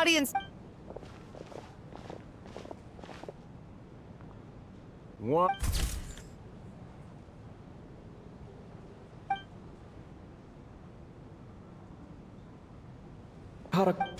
Audience. What? How to...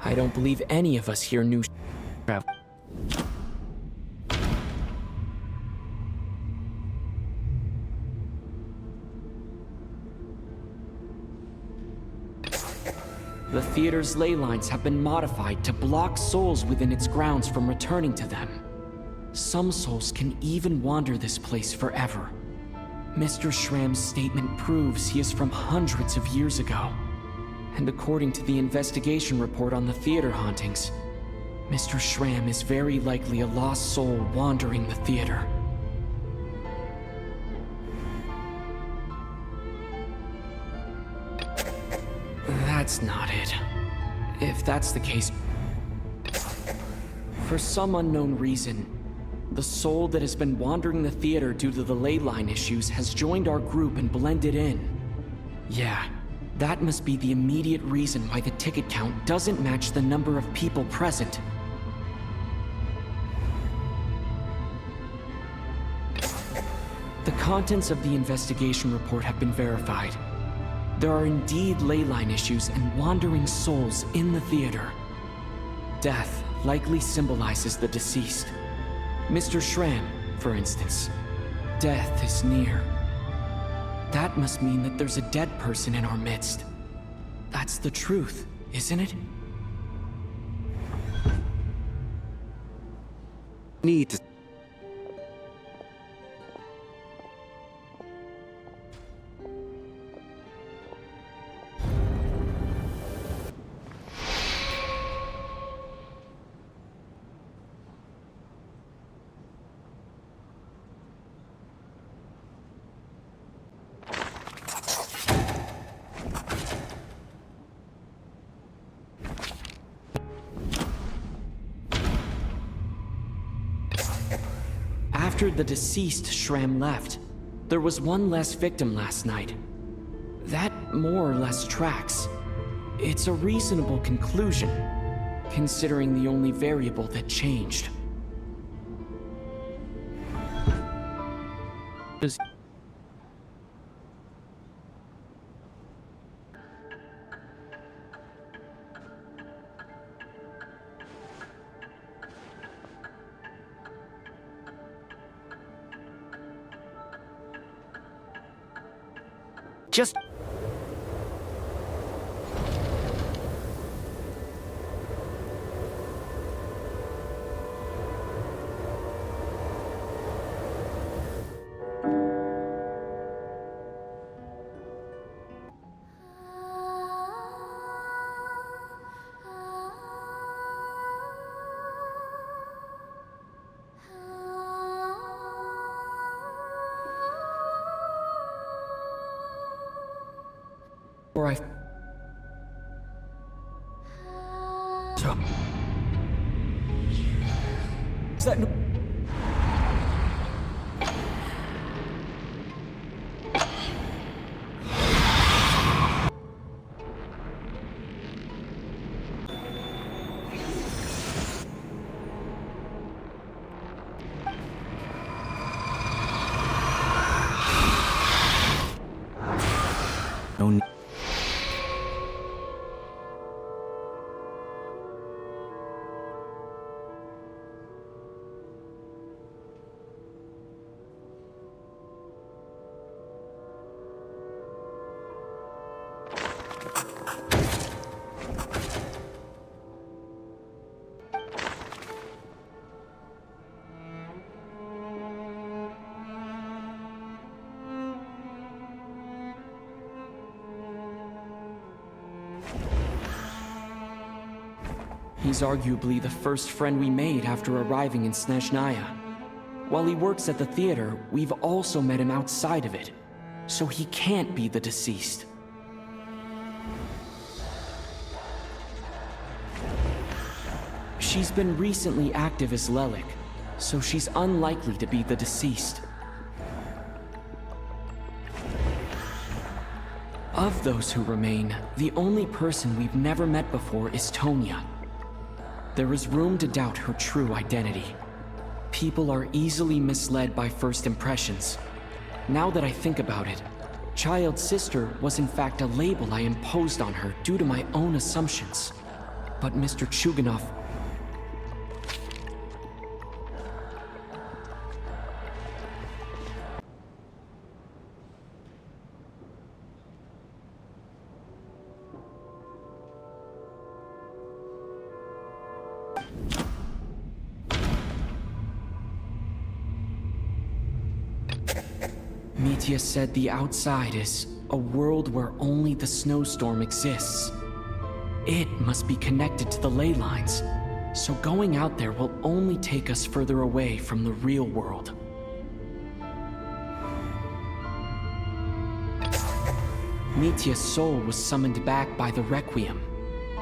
I don't believe any of us here knew travel. The theater's ley lines have been modified to block souls within its grounds from returning to them. Some souls can even wander this place forever. Mr. Schramm's statement proves he is from hundreds of years ago. And according to the investigation report on the theater hauntings, Mr. Schramm is very likely a lost soul wandering the theater. That's not it. If that's the case, for some unknown reason, the soul that has been wandering the theater due to the ley line issues has joined our group and blended in. Yeah. That must be the immediate reason why the ticket count doesn't match the number of people present. The contents of the investigation report have been verified. There are indeed ley line issues and wandering souls in the theater. Death likely symbolizes the deceased. Mr. Schramm, for instance. Death is near. That must mean that there's a dead person in our midst. That's the truth, isn't it? Need to... After the deceased Schramm left, there was one less victim last night. That more or less tracks. It's a reasonable conclusion, considering the only variable that changed. Just... Or Is that No. He's arguably the first friend we made after arriving in Snezhnaya. While he works at the theater, we've also met him outside of it. So he can't be the deceased. She's been recently active as Lelik, so she's unlikely to be the deceased. Of those who remain, the only person we've never met before is Tonya. There is room to doubt her true identity. People are easily misled by first impressions. Now that I think about it, Child's sister was in fact a label I imposed on her due to my own assumptions. But Mr. Chuganov... Mitya said the outside is a world where only the snowstorm exists. It must be connected to the ley lines, so going out there will only take us further away from the real world. Mitya's soul was summoned back by the Requiem,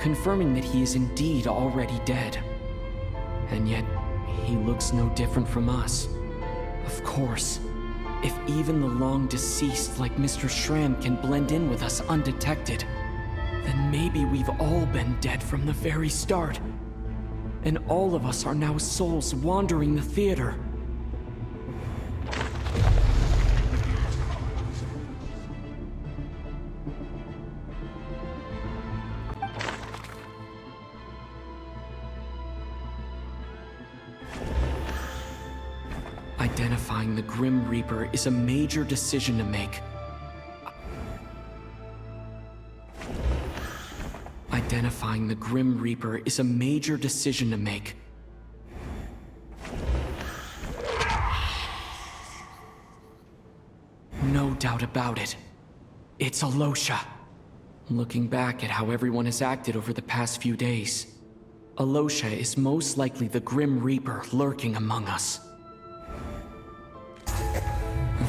confirming that he is indeed already dead. And yet, he looks no different from us. Of course. If even the long-deceased like Mr. Schramm can blend in with us undetected, then maybe we've all been dead from the very start. And all of us are now souls wandering the theater. Identifying the Grim Reaper is a major decision to make. Identifying the Grim Reaper is a major decision to make. No doubt about it. It's Alosha. Looking back at how everyone has acted over the past few days, Alosha is most likely the Grim Reaper lurking among us.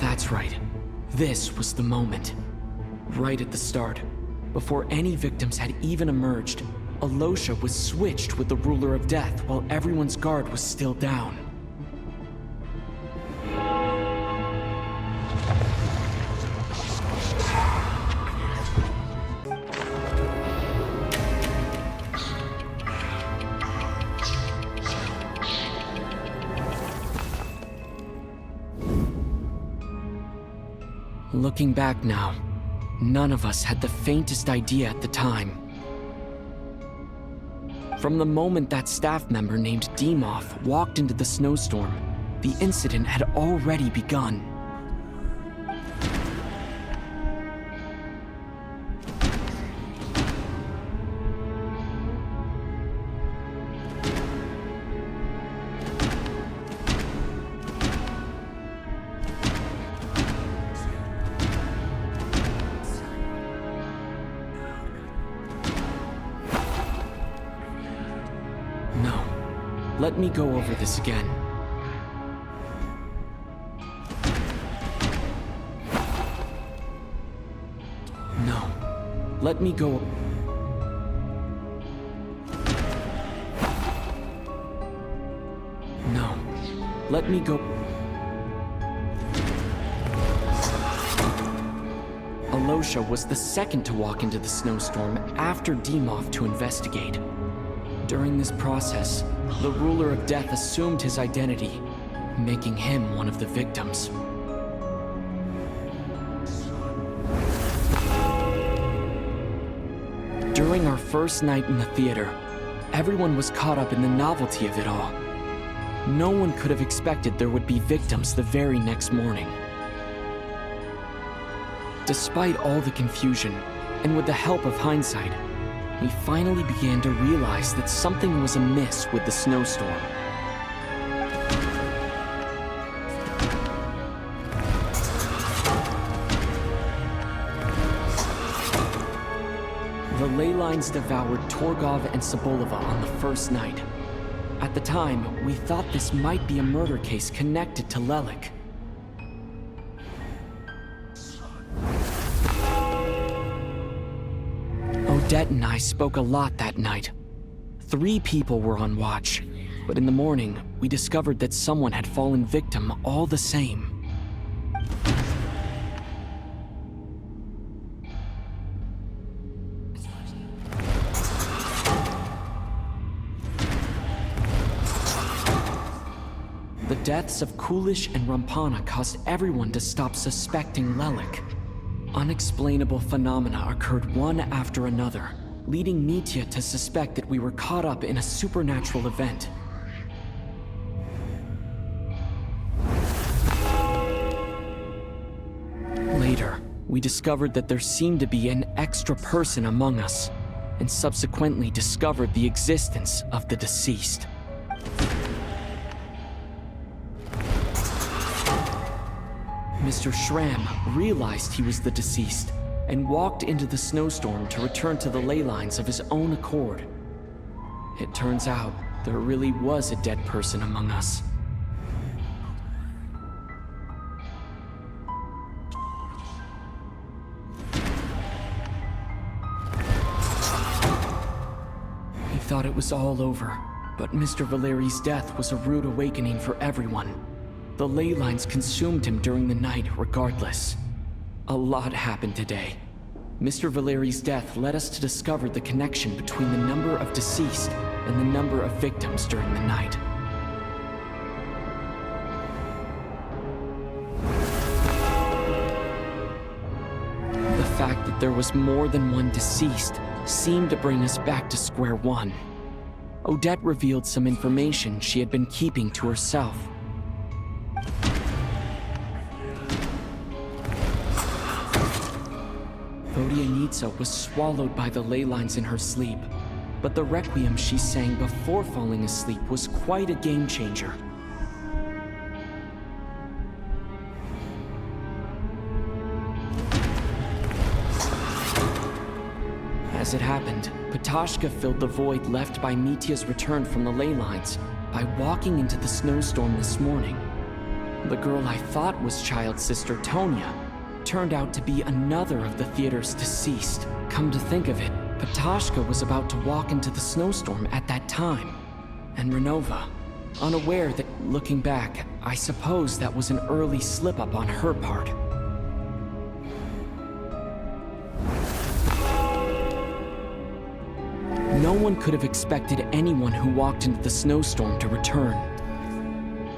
That's right. This was the moment. Right at the start, before any victims had even emerged, Alosha was switched with the Ruler of Death while everyone's guard was still down. Looking back now, none of us had the faintest idea at the time. From the moment that staff member named Dimov walked into the snowstorm, the incident had already begun. Let me go over this again. No. let me go. No, let me go. Alosha was the second to walk into the snowstorm after Demoth to investigate. During this process, the ruler of death assumed his identity, making him one of the victims. During our first night in the theater, everyone was caught up in the novelty of it all. No one could have expected there would be victims the very next morning. Despite all the confusion, and with the help of hindsight, we finally began to realize that something was amiss with the snowstorm. The ley lines devoured Torgov and Sobolova on the first night. At the time, we thought this might be a murder case connected to Lelik. Odette and I spoke a lot that night. 3 people were on watch, but in the morning, we discovered that someone had fallen victim all the same. The deaths of Kulish and Rampana caused everyone to stop suspecting Lelik. Unexplainable phenomena occurred one after another, leading Mitya to suspect that we were caught up in a supernatural event. Later, we discovered that there seemed to be an extra person among us, and subsequently discovered the existence of the deceased. Mr. Schramm realized he was the deceased and walked into the snowstorm to return to the ley lines of his own accord. It turns out there really was a dead person among us. We thought it was all over, but Mr. Valeri's death was a rude awakening for everyone. The ley lines consumed him during the night regardless. A lot happened today. Mr. Valeri's death led us to discover the connection between the number of deceased and the number of victims during the night. The fact that there was more than one deceased seemed to bring us back to square one. Odette revealed some information she had been keeping to herself. Vodyanitsa was swallowed by the ley lines in her sleep, but the requiem she sang before falling asleep was quite a game changer. As it happened, Patashka filled the void left by Mitya's return from the ley lines by walking into the snowstorm this morning. The girl I thought was child sister Tonya turned out to be another of the theater's deceased. Come to think of it, Patashka was about to walk into the snowstorm at that time, and Renova, unaware that, looking back, I suppose that was an early slip-up on her part. No one could have expected anyone who walked into the snowstorm to return.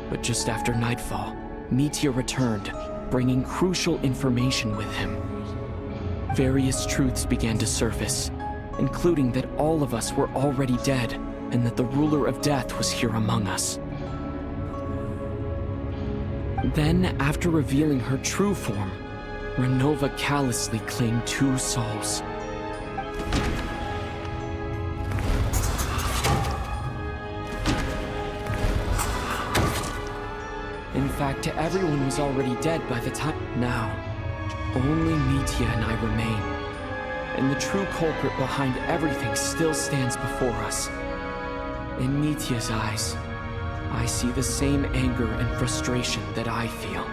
But just after nightfall, Mitya returned, bringing crucial information with him. Various truths began to surface, including that all of us were already dead, and that the ruler of death was here among us. Then, after revealing her true form, Renova callously claimed 2 souls. In fact, everyone was already dead by the time. Now, only Mitya and I remain. And the true culprit behind everything still stands before us. In Mitya's eyes, I see the same anger and frustration that I feel.